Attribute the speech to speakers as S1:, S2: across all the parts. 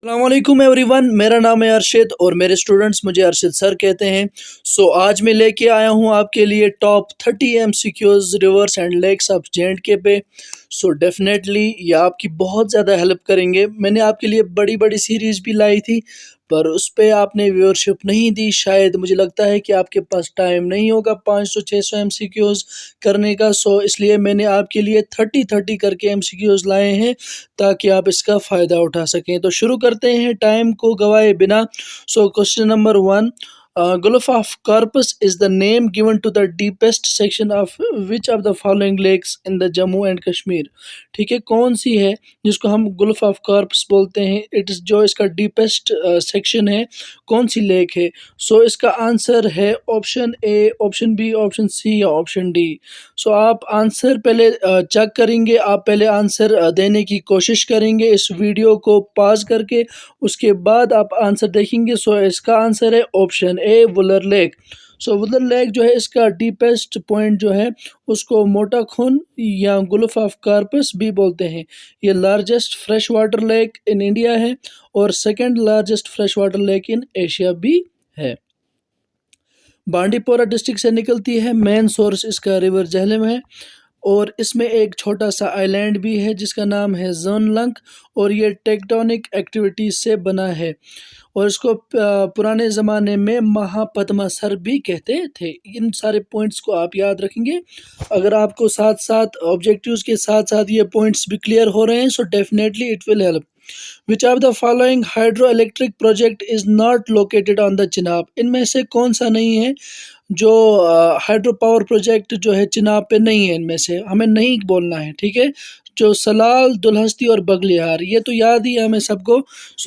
S1: अस्सलामुअलैकुम एवरीवन, मेरा नाम है अरशद और मेरे स्टूडेंट्स मुझे अरशद सर कहते हैं। आज मैं लेके आया हूँ आपके लिए top 30 MCQs rivers and lakes of J पे। डेफिनेटली ये आपकी बहुत ज़्यादा हेल्प करेंगे। मैंने आपके लिए बड़ी बड़ी सीरीज़ भी लाई थी पर उस पे आपने व्यूअरशिप नहीं दी। शायद मुझे लगता है कि आपके पास टाइम नहीं होगा 500-600 एमसीक्यूज करने का। इसलिए मैंने आपके लिए 30-30 करके एमसीक्यूज लाए हैं ताकि आप इसका फ़ायदा उठा सकें। तो शुरू करते हैं टाइम को गवाए बिना। Question number 1, Gulf of Corpus is the name given to the deepest section of which of the following lakes in the Jammu and Kashmir। ठीक है, कौन सी है जिसको हम गुल्फ ऑफ कॉर्पस बोलते हैं? इट इज़ जो इसका डीपेस्ट सेक्शन है, कौन सी लेक है? इसका आंसर है option A, option B, option C या ऑप्शन डी। आप आंसर पहले चेक करेंगे, आप पहले आंसर देने की कोशिश करेंगे इस वीडियो को पॉज करके, उसके बाद आप आंसर देखेंगे। इसका आंसर है ऑप्शन ए, वुलर लेक। वुलर लेक जो है इसका डीपेस्ट पॉइंट जो है उसको मोटा खून या गुल्फ ऑफ कॉर्पस भी बोलते हैं। ये largest fresh water lake in India है और second largest fresh water lake in Asia भी है। बांडीपोरा डिस्ट्रिक्ट से निकलती है। मेन सोर्स इसका रिवर झेलम है और इसमें एक छोटा सा आइलैंड भी है जिसका नाम है जोनलंग और ये टेक्टोनिक एक्टिविटीज से बना है और इसको पुराने ज़माने में महापद्मा सर भी कहते थे। इन सारे पॉइंट्स को आप याद रखेंगे। अगर आपको साथ साथ ऑब्जेक्टिव्स के साथ साथ ये पॉइंट्स भी क्लियर हो रहे हैं definitely it will help. Which of the following hydro electric project is not located on the Chenab? इनमें से कौन सा नहीं है जो हाइड्रो पावर प्रोजेक्ट जो है चिनाब पे नहीं है? इनमें से हमें नहीं बोलना है, ठीक है। जो सलाल, दुलहस्ती और बगलिहार, ये तो याद ही है हमें सबको।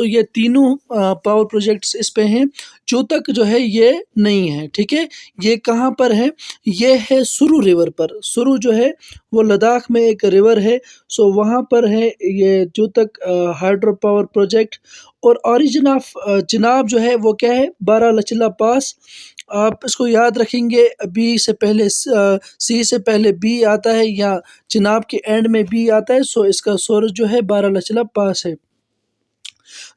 S1: ये तीनों पावर प्रोजेक्ट्स इस पे हैं। जो तक जो है ये नहीं है, ठीक है। ये कहाँ पर है? ये है सुरु रिवर पर। सुरु जो है वो लद्दाख में एक रिवर है। वहाँ पर है ये जो तक हाइड्रो पावर प्रोजेक्ट। और ओरिजिन ऑफ चिनाब जो है वो क्या है? बारालाचिला पास। आप इसको याद रखेंगे। बी से पहले सी से पहले बी आता है या चिनाब के एंड में बी आता है। इसका सोर्स जो है बारालाचिला पास है।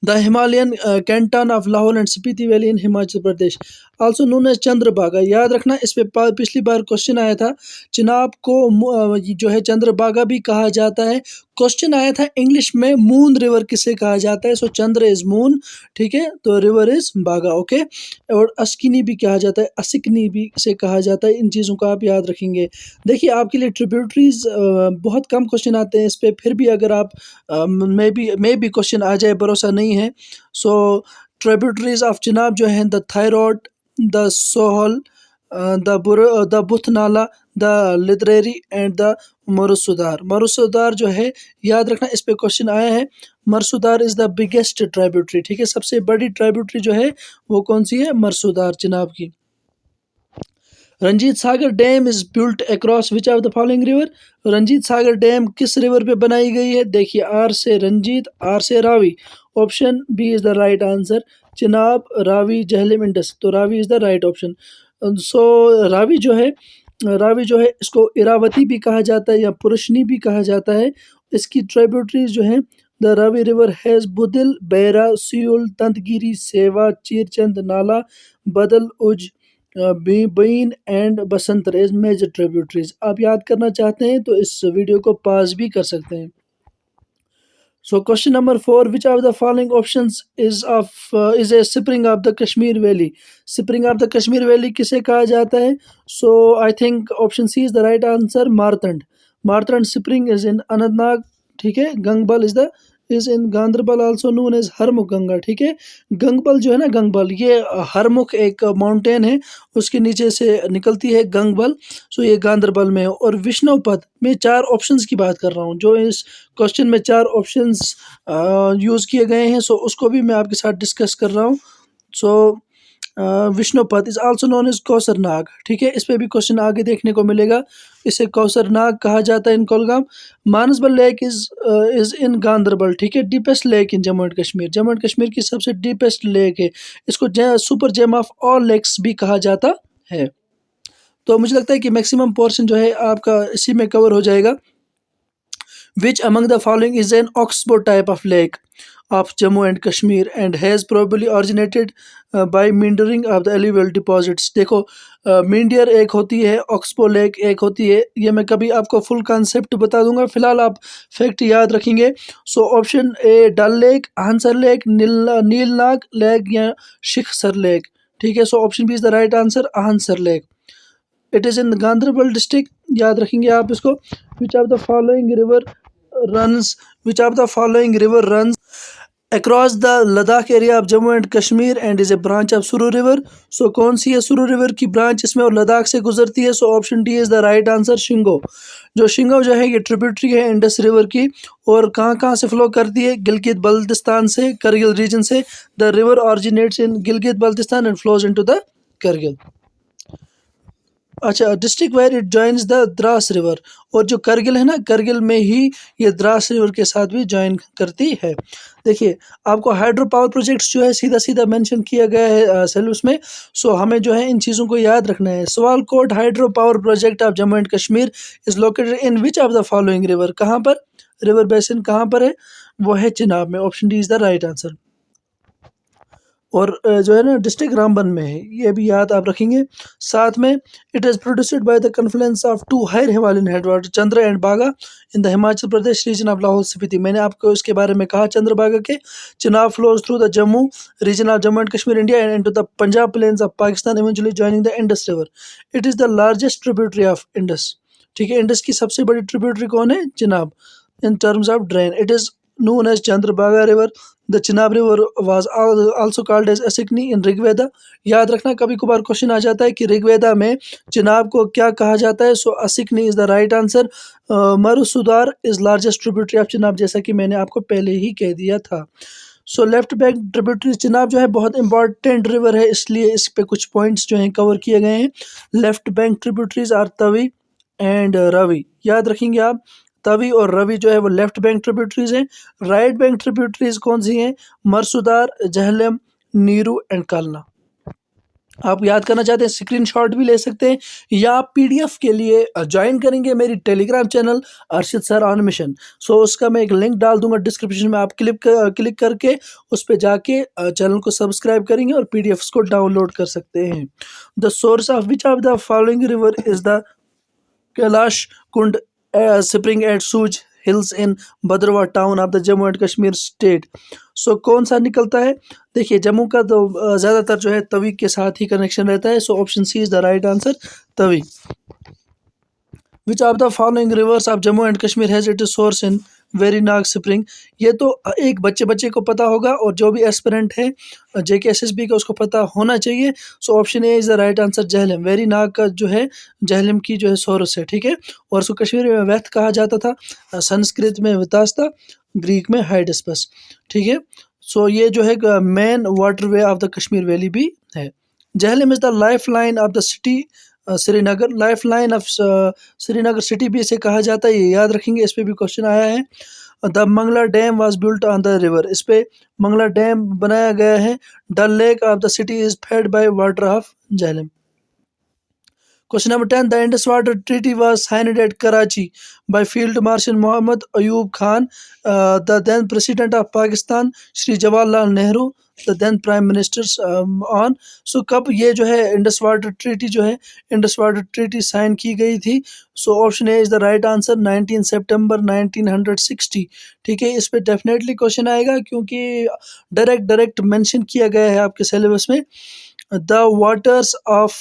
S1: The Himalayan canton of Lahaul and Spiti valley in Himachal Pradesh, also known as Chandrabhaga. याद रखना, इस पे पिछली बार क्वेश्चन आया था। चिनाब को जो है चंद्रभागा भी कहा जाता है। क्वेश्चन आया था इंग्लिश में मून रिवर किसे कहा जाता है? चंद्र इज मून, ठीक है, तो रिवर इज बागा, ओके। और अस्किनी भी कहा जाता है, असिकनी भी से कहा जाता है। इन चीज़ों को आप याद रखेंगे। देखिए आपके लिए ट्रिब्यूटरीज बहुत कम क्वेश्चन आते हैं इस पे, फिर भी अगर आप मे बी क्वेश्चन आ जाए, भरोसा नहीं है। ट्रिब्यूटरीज ऑफ चिनाब जो हैं द थायरॉयड, the Sohal, the Bhutnala, the Lidrari and the Marusudar. Marusudar जो है याद रखना, इस पे क्वेश्चन आया है। Marusudar is the biggest tributary, ठीक है, सबसे बड़ी ट्रिब्यूटरी जो है वो कौन सी है? मरुसुदार चिनाब की। Ranjit Sagar dam is built across which of the following river? Ranjit Sagar dam किस रिवर पे बनाई गई है? देखिए, आर से रंजीत, आर से Ravi. Option B is the right answer. Chenab, Ravi, Jhelum, Indus. तो Ravi is the right option. Ravi जो है इसको इरावती भी कहा जाता है या पुरुषनी भी कहा जाता है। इसकी ट्रिब्यूटरीज जो हैं the Ravi river has Budhil, Baira, Siul, Tantgiri, Seva, Chirchind, Nala, Baddal, Ujh, Bein and Basantar as major tributaries. आप याद करना चाहते हैं तो इस वीडियो को पॉज भी कर सकते हैं। Question number 4, which of the following options is a spring of the Kashmir valley? Spring of the Kashmir valley किसे कहा जाता है? I think option C is the right answer, Martand. Martand spring is in Anantnag, ठीक है। Gangbal is in Ganderbal, also known as Harmukh Ganga, ठीक है। गंगबल जो है ना, गंगबल, ये हरमुख एक माउंटेन है, उसके नीचे से निकलती है गंगबल। ये गांधरबल में है। और विष्णुपद में 4 ऑप्शंस की बात कर रहा हूँ, जो इस क्वेश्चन में 4 ऑप्शंस यूज़ किए गए हैं। उसको भी मैं आपके साथ डिस्कस कर रहा हूँ। Vishnupad is also known as Kausarnag, ठीक है। इस पे भी क्वेश्चन आगे देखने को मिलेगा। इसे कौसरनाग कहा जाता है in Kulgam. Manasbal lake is in Ganderbal, ठीक है। Deepest lake in Jammu and Kashmir, Jammu and Kashmir की सबसे डीपेस्ट लेक है। इसको super gem of all lakes भी कहा जाता है। तो मुझे लगता है कि मैक्सिमम पोर्शन जो है आपका इसी में कवर हो जाएगा। Which among the following is an oxbow type of lake of Jammu and Kashmir and has probably originated by meandering of the alluvial deposits? देखो मींडियर एक होती है, ऑक्सबो लेक एक होती है, ये मैं कभी आपको फुल कॉन्सेप्ट बता दूंगा, फिलहाल आप फैक्ट याद रखेंगे। So option A Dal lake, Hansar lake, Neelnag lake या शिखसर लेक। ठीक है, so option B is the right answer, Hansar lake. It is in Ganderbal district, याद रखेंगे आप इसको। Which of the following river runs which of the following river runs across the Ladakh area of Jammu and Kashmir and is a branch of Suru river? So कौन सी है सुरु river की branch इसमें और लद्दाख से गुजरती है? So option D is the right answer, Shingo. जो शिंगो जो है ये ट्रिब्यूटरी है इंडस रिवर की, और कहाँ कहाँ से फ्लो करती है? गिलगित बल्तिस्तान से, करगिल रीजन से। The river originates in Gilgit Baltistan and flows into the Kargil. अच्छा, district where it joins the Dras river, और जो करगिल है ना, करगिल में ही ये द्रास रिवर के साथ भी जॉइन करती है। देखिए, आपको हाइड्रो पावर प्रोजेक्ट्स जो है सीधा सीधा मेंशन किया गया है सिलेबस में। सो हमें जो है इन चीज़ों को याद रखना है। Sawalkot hydro power project of Jammu and Kashmir is located in which of the following river? कहाँ पर रिवर बेसिन कहाँ पर है? वो है चिनाब में। Option D is the right answer. और जो है ना डिस्ट्रिक्ट रामबन में है, ये भी याद आप रखेंगे। साथ में it is produced by the confluence of two higher Himalayan headwater Chandra and Bhaga in the Himachal Pradesh region of Lahaul Spiti. मैंने आपको इसके बारे में कहा, चंद्रबागा के Chenab flows through the Jammu region of Jammu and Kashmir India and into the Punjab plains of Pakistan eventually joining the Indus river. It is the largest tributary of Indus. ठीक है, Indus की सबसे बड़ी ट्रिब्यूटरी कौन है? Chenab. In terms of drain it is known as Chandrabhaga River. The Chenab River was also called as Asikni in Rigveda. याद रखना, कभी कभार क्वेश्चन आ जाता है कि ऋग्वेदा में चिनाब को क्या कहा जाता है। So Asikni is the right answer. Marusudar is largest tributary of Chenab, जैसा कि मैंने आपको पहले ही कह दिया था। So left bank tributary Chenab जो है बहुत इंपॉर्टेंट रिवर है, इसलिए इस पे कुछ पॉइंट्स जो हैं कवर किए गए हैं। Left bank tributaries are Tawi and Ravi, याद रखेंगे आप। तवी और रवि जो है वो लेफ्ट बैंक ट्रिब्यूटरीज हैं। राइट बैंक ट्रिब्यूटरीज कौन सी हैं? मरसुदार, जहलम, नीरू एंड कालना। आप याद करना चाहते हैं स्क्रीनशॉट भी ले सकते हैं, या आप पीडीएफ के लिए ज्वाइन करेंगे मेरी Telegram channel Arshid sir on mission. So उसका मैं एक लिंक डाल दूंगा डिस्क्रिप्शन में, आप क्लिक करके उस पर जाके चैनल को सब्सक्राइब करेंगे और पीडीएफ को डाउनलोड कर सकते हैं। The source of which of the following river is the Kailash Kund spring at Sooj hills in Bhadarwah town of the Jammu and Kashmir state. So कौन सा निकलता है? देखिए, जम्मू का तो ज़्यादातर जो है तवी के साथ ही कनेक्शन रहता है। So option C is the right answer, Tawi. Which of the following rivers of Jammu and Kashmir has it source in Verinag spring? ये तो एक बच्चे को पता होगा, और जो भी एस्पिरेंट है JKSSB का उसको पता होना चाहिए। सो option A is the right answer, Jhelum. Verinag का जो है जहलम की जो है सोर्स है। ठीक है, और उसको कश्मीरी में व्यथ कहा जाता था, संस्कृत में वितास्ता, ग्रीक में हाइडस्पस। ठीक है, सो ये जो है main waterway of the Kashmir valley भी है। Jhelum is the life line of the city Srinagar. Life line of Srinagar city भी इसे कहा जाता है, ये याद रखेंगे, इस पर भी क्वेश्चन आया है। The Mangla dam was built on the river, इस पे मंगला डैम बनाया गया है। Dal lake of the city is fed by water of Jhelum. Question number 10. The Indus Water Treaty was signed at Karachi by Field Marshal Muhammad Ayub Khan, the then President of Pakistan, Shri Jawaharlal Nehru, the then Prime Minister on. So कब ये जो है Indus water treaty जो है Indus water treaty sign की गई थी? So option A is the right answer, 19 सितंबर 1960। ठीक है, इस पे डेफिनेटली क्वेश्चन आएगा, क्योंकि डायरेक्ट मेंशन किया गया है आपके सिलेबस में। The waters of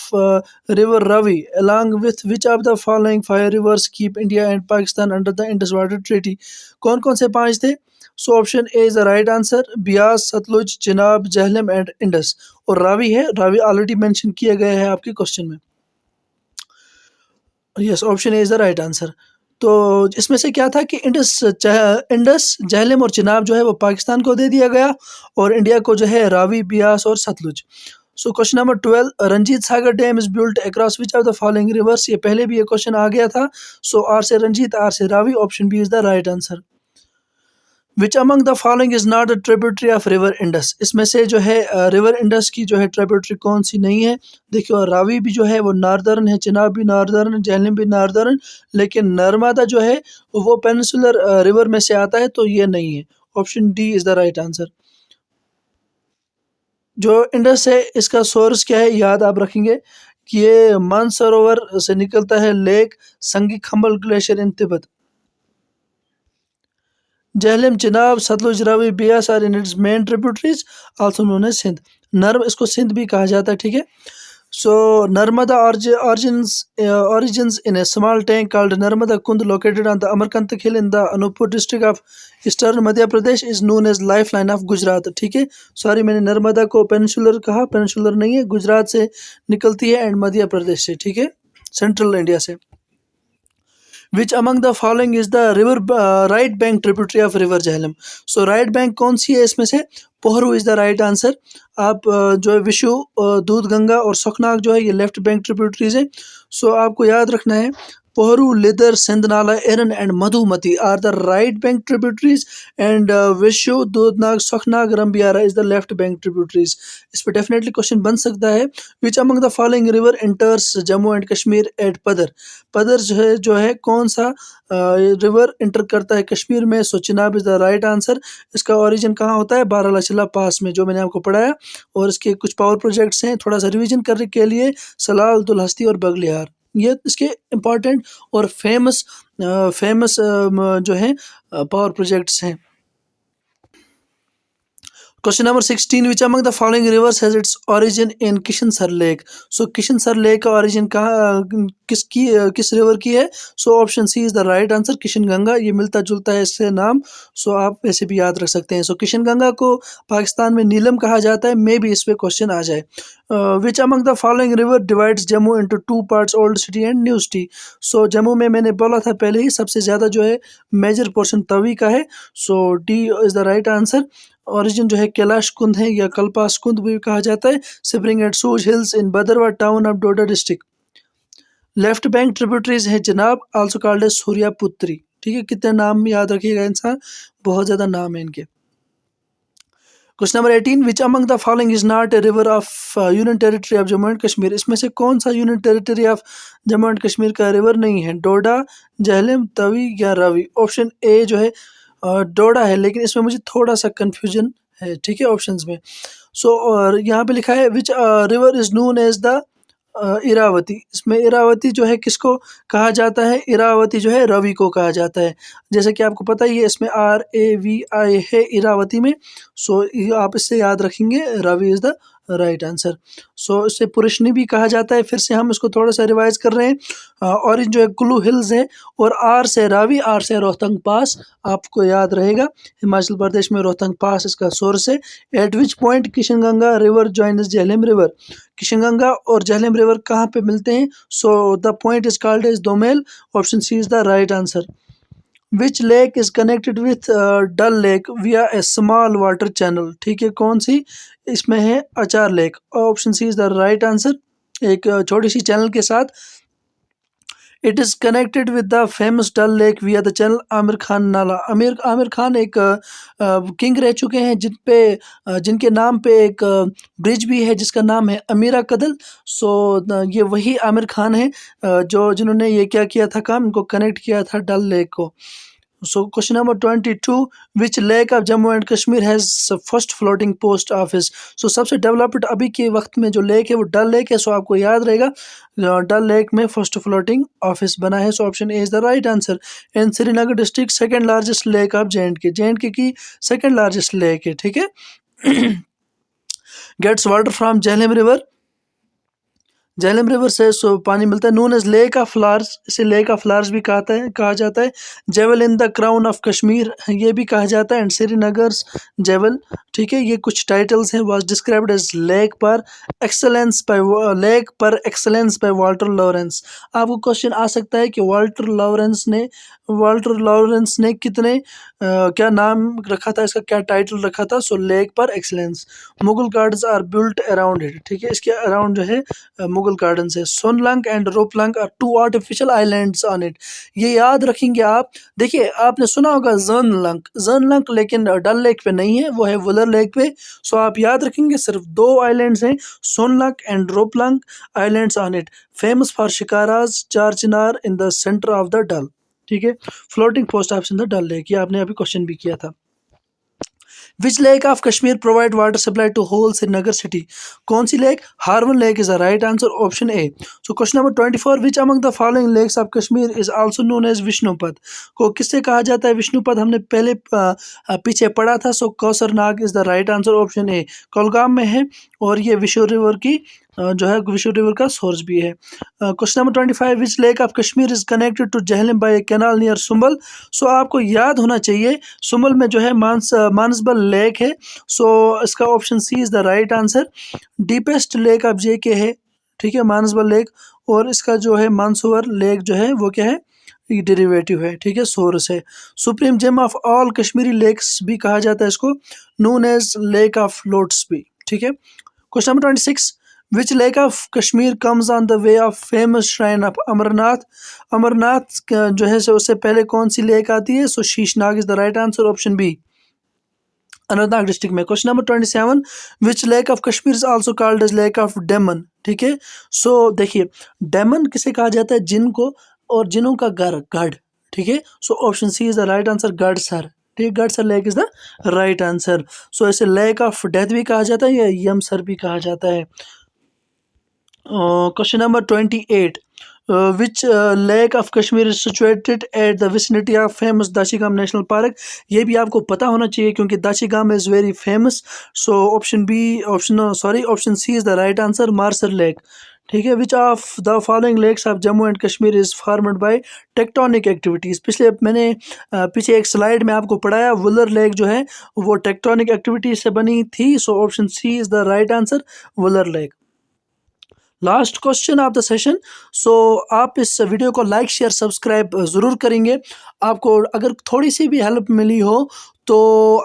S1: river Ravi, along with which of the following 5 rivers keep India and Pakistan under the Indus Water Treaty? कौन कौन से 5 थे? So option A is the right answer, Beas, Sutlej, Chenab, Jhelum and Indus. और रावी है, रावी ऑलरेडी मेंशन किया गया है आपके क्वेश्चन में। Yes, option A is the right answer. तो इसमें से क्या था कि इंडस, जहलम और चिनाब जो है वो पाकिस्तान को दे दिया गया, और इंडिया को जो है रावी, बियास और Sutlej. So question number 12, Ranjit Sagar dam is built across which of the following rivers? ये पहले भी ये क्वेश्चन आ गया था। सो आर से रंजीत, आर से Ravi, option B is the right answer. Which among the following is not a tributary of river Indus, इसमें से जो है रिवर इंडस की जो है ट्रिब्यूटरी कौन सी नहीं है। देखिए, और रावी भी जो है वो नॉर्दर्न है, चिनाब भी नॉर्दर्न, झेलम भी नॉर्दर्न, लेकिन नर्मदा जो है वो पेनिनसुलर रिवर में से आता है, तो ये नहीं है। Option D is the right answer. जो इंडस है इसका सोर्स क्या है, याद आप रखेंगे कि ये मानसरोवर से निकलता है, lake Sangi Khambal glacier in Tibet. Jhelum, Chenab, Sutlej, Ravi, Beas are in its main tributaries also known as Sindh. नर्म इसको सिंध भी कहा जाता है, ठीक है। सो Narmada origins in a small tank called Narmada Kund located on the Amarkantak hill in the Anuppur district of eastern Madhya Pradesh is known as lifeline of Gujarat, ठीक है। सॉरी, मैंने नर्मदा को पेनिनसुलर कहा, पेनिनसुलर नहीं है, गुजरात से निकलती है एंड मध्य प्रदेश से, ठीक है, सेंट्रल इंडिया से। Which among the following is the river right bank tributary of river Jhelum? So right bank कौन सी है इसमें से? Pohru is the right answer. आप जो है विशु, दूध गंगा और सुखनाग जो है ये लेफ्ट बैंक ट्रिब्यूटरीज हैं। सो आपको याद रखना है Pohru, Lidder, Sindhnala, Erin and Madhumati are the right bank tributaries and Vishu, Dudhnag, Sukhnag, Rambiara is the left bank tributaries. इस पर डेफिनेटली क्वेश्चन बन सकता है। Which among the following river enters Jammu and Kashmir at Padar? Padar जो है कौन सा रिवर इंटर करता है कश्मीर में? So Chenab is the right answer. इसका ओरिजिन कहाँ होता है? बारालाचिला पास में, जो मैंने आपको पढ़ाया। और इसके कुछ पावर प्रोजेक्ट्स हैं, थोड़ा सा रिवीजन करने के लिए, सलाल, दुलहस्ती और बगलिहार, ये इसके इम्पॉर्टेंट और फेमस जो है पावर प्रोजेक्ट्स हैं। Question number 16, which among the following rivers has its origin in Kishansar lake? So Kishansar lake का ओरिजिन कहाँ, किस रिवर की है? So option C is the right answer, Kishan Ganga. ये मिलता जुलता है इससे नाम, सो आप वैसे भी याद रख सकते हैं। सो किशन गंगा को पाकिस्तान में नीलम कहा जाता है, मे भी इस पे क्वेश्चन आ जाए। Which among the following river divides Jammu into two parts, old city and new city? So Jammu में मैंने बोला था पहले ही, सबसे ज़्यादा जो है मेजर पोर्शन तवी का है, so D is the right answer. Origin जो है कैलाश कुंद है या कल्पास कुंद भी कहा जाता है, सिपरिंग eight Sooj hills in Bhadarwah town of Doda district. Left bank tributaries है जनाब, आल्सो कॉल्ड एज सूर्यापुत्री, ठीक है। कितने नाम याद रखिएगा इंसान, बहुत ज़्यादा नाम है इनके। Question number 18, which among the following is not a river of union territory of Jammu and Kashmir? इसमें से कौन सा union territory of Jammu and Kashmir का रिवर नहीं है? डोडा, झेलम, तवी या रावी? ऑप्शन ए जो है डोडा है, लेकिन इसमें मुझे थोड़ा सा कन्फ्यूजन है, ठीक है, ऑप्शंस में। सो और यहाँ पे लिखा है which river is known as the Iravati. इसमें इरावती जो है किसको कहा जाता है? इरावती जो है रवि को कहा जाता है। जैसे कि आपको पता ही है, इसमें RAVI है इरावती में। सो आप इससे याद रखेंगे, Ravi is the right answer. So इसे पुरुषनी भी कहा जाता है। फिर से हम इसको थोड़ा सा रिवाइज कर रहे हैं। और जो है कुल्लू हिल्स है, और आर से रावी, आर से रोहतंग पास, आपको याद रहेगा हिमाचल प्रदेश में रोहतंग पास इसका सोर्स है। At which point Kishanganga river joins Jhelum river? Kishanganga और झेलम रिवर कहाँ पे मिलते हैं? So the point is called as Domel. Option C is the right answer. Which lake is connected with Dal lake via a small water channel? ठीक है, कौन सी? इसमें है Anchar lake. Option C is the right answer. एक छोटी सी चैनल के साथ। It is connected with the famous Dal lake via the channel Amir Khan Nallah. Amir Khan एक किंग रह चुके हैं जिनके नाम पे एक ब्रिज भी है जिसका नाम है अमीरा कदल। सो ये वही आमिर खान है जिन्होंने ये क्या किया था काम, इनको कनेक्ट किया था डल लेक को। So question number 22, which lake of Jammu and Kashmir has first floating post office? So सबसे डेवलप्ड अभी के वक्त में जो लेक है वो डल लेक है। सो आपको याद रहेगा डल लेक में फर्स्ट फ्लोटिंग ऑफिस बना है। So option A is the right answer. In Srinagar district second largest lake of JNK की सेकंड लार्जेस्ट लेक है, ठीक है। Gets water from Jhelum river. Jhelum river से पानी मिलता है। Known as lake of flowers, इसे लेक ऑफ फ्लावर्स भी कहा जाता है। Jewel in the crown of Kashmir, ये भी कहा जाता है। एंड श्रीनगर जेवल, ठीक है। ये कुछ टाइटल्स हैं। Was described as lake par excellence by Walter Lawrence. आपको क्वेश्चन आ सकता है कि वाल्टर लॉरेंस ने कितने क्या नाम रखा था, इसका क्या टाइटल रखा था? So lake par excellence. Mughal gardens are built around it, ठीक है। इसके अराउंड जो है मुगल गूगल गार्डन से। Sonalank and Rupalank are 2 artificial islands on it. ये याद रखेंगे आप। देखिए आपने सुना होगा जर्नलंग लेकिन डल लेक पे नहीं है, वो है वुलर लेक पे। सो आप याद रखेंगे सिर्फ 2 आइलैंड्स हैं, Sonalank and Ropalank islands on it, famous for shikaras, Char Chinar in the centre of the Dal. ठीक है, floating post office in the Dal lake, ये आपने अभी क्वेश्चन भी किया था। Which lake of Kashmir provide water supply to whole Srinagar city? कौन सी lake? Harwan lake is the right answer, option A. So question number 24, which among the following lakes of Kashmir is also known as Vishnupad? को किससे कहा जाता है विष्णुपद? हमने पहले पीछे पढ़ा था। So Kausar Nag is the right answer, option A. Kulgam में है और ये विशु रिवर की जो है विशु रिवर का सोर्स भी है। Question number 25, which lake of Kashmir is connected to Jhelum by a canal near Sumbal? So आपको याद होना चाहिए सुंबल में जो है मानसबल लेक है। सो इसका option C is the right answer. Deepest lake of J K है, ठीक है, मानसबल लेक, और इसका जो है मानसोवर लेक जो है वो क्या है, डेरिवेटिव है, ठीक है, सोर्स है। Supreme gem of all Kashmiri lakes भी कहा जाता है इसको, known as lake of lotus भी, ठीक है। Question number 26, which lake of Kashmir comes on the way of famous shrine of Amarnath? Amarnath जो है सो उससे पहले कौन सी लेक आती है? So Sheshnag is the right answer, option B, Anantnag district में। Question number 27, which lake of Kashmir is also called as lake of demon? ठीक है, सो देखिए डेमन किसे कहा जाता है? जिन को, और जिनों का गढ़, ठीक है। So option C is the right answer, Gadsar, ठीक है, Gadsar lake is the right answer. So इसे लेक ऑफ डेथ भी कहा जाता है या यमसर भी कहा जाता है। Question number 28, which lake of Kashmir is situated at the vicinity of famous Dachigam national park? ये भी आपको पता होना चाहिए क्योंकि Dachigam is very famous. So option B, option C is the right answer, Marsar lake, ठीक है। Which of the following lakes of Jammu and Kashmir is formed by tectonic activities? पिछले मैंने पीछे एक स्लाइड में आपको पढ़ाया, वुलर लेक जो है वो टेक्टोनिक एक्टिविटीज से बनी थी। So option C is the right answer, Wular lake. Last question of the session. So आप इस वीडियो को लाइक शेयर सब्सक्राइब ज़रूर करेंगे। आपको अगर थोड़ी सी भी हेल्प मिली हो तो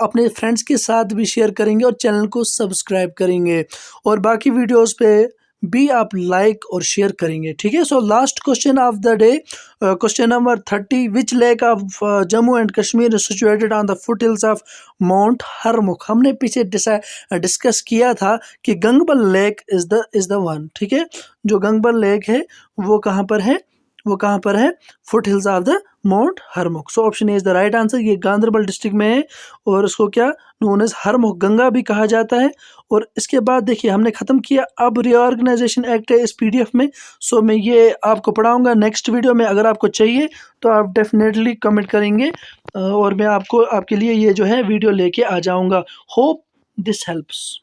S1: अपने फ्रेंड्स के साथ भी शेयर करेंगे और चैनल को सब्सक्राइब करेंगे, और बाकी वीडियोस पे भी आप लाइक और शेयर करेंगे, ठीक है। So last question of the day, question number 30, which lake of Jammu and Kashmir is situated on the foot hills of mount Harmukh? हमने पीछे डिस्कस किया था कि Gangbal lake is the one, ठीक है। जो गंगबल लेक है वो कहाँ पर है? वो कहाँ पर है? Foot hills of the mount Harmukh. So option A is the right answer. ये गांधरबल डिस्ट्रिक्ट में है और इसको क्या नोन एज हरमुख गंगा भी कहा जाता है। और इसके बाद देखिए हमने ख़त्म किया, अब रीऑर्गेनाइजेशन एक्ट है इस पीडीएफ में। सो मैं ये आपको पढ़ाऊंगा नेक्स्ट वीडियो में। अगर आपको चाहिए तो आप डेफिनेटली कमेंट करेंगे और मैं आपको आपके लिए ये जो है वीडियो लेके आ जाऊंगा। Hope this helps.